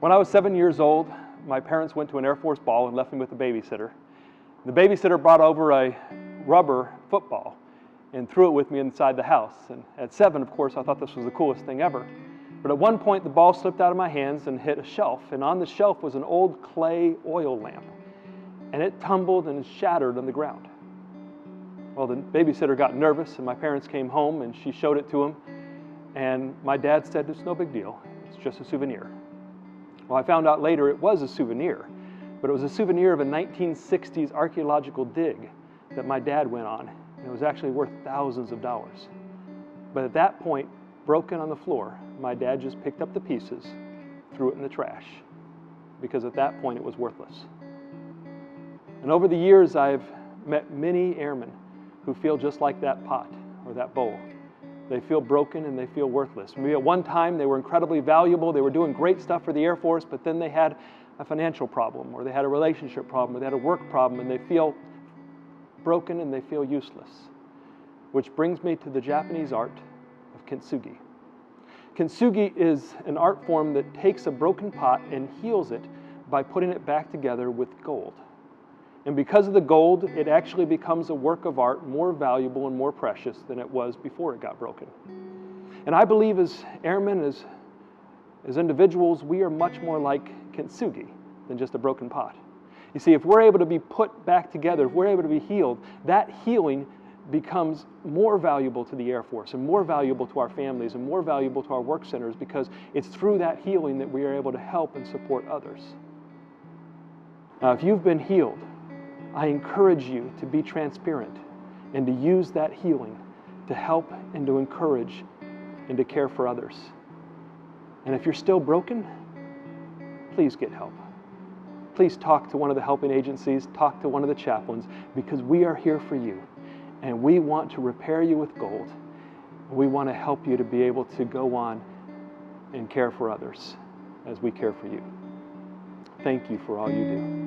When I was 7 years old, my parents went to an Air Force ball and left me with a babysitter. The babysitter brought over a rubber football and threw it with me inside the house. And at 7, of course, I thought this was the coolest thing ever. But at one point, the ball slipped out of my hands and hit a shelf. And on the shelf was an old clay oil lamp. And it tumbled and shattered on the ground. Well, the babysitter got nervous, and my parents came home, and she showed it to him. And my dad said, "It's no big deal. It's just a souvenir." Well, I found out later it was a souvenir, but it was a souvenir of a 1960s archaeological dig that my dad went on, and it was actually worth thousands of dollars. But at that point, broken on the floor, my dad just picked up the pieces, threw it in the trash, because at that point it was worthless. And over the years, I've met many airmen who feel just like that pot or that bowl. They feel broken and they feel worthless. Maybe at one time they were incredibly valuable, they were doing great stuff for the Air Force, but then they had a financial problem, or they had a relationship problem, or they had a work problem, and they feel broken and they feel useless. Which brings me to the Japanese art of kintsugi. Kintsugi is an art form that takes a broken pot and heals it by putting it back together with gold. And because of the gold, it actually becomes a work of art more valuable and more precious than it was before it got broken. And I believe as airmen, as individuals, we are much more like kintsugi than just a broken pot. You see, if we're able to be put back together, if we're able to be healed, that healing becomes more valuable to the Air Force and more valuable to our families and more valuable to our work centers, because it's through that healing that we are able to help and support others. Now, if you've been healed, I encourage you to be transparent and to use that healing to help and to encourage and to care for others. And if you're still broken, please get help. Please talk to one of the helping agencies, talk to one of the chaplains, because we are here for you. And we want to repair you with gold. We want to help you to be able to go on and care for others as we care for you. Thank you for all you do.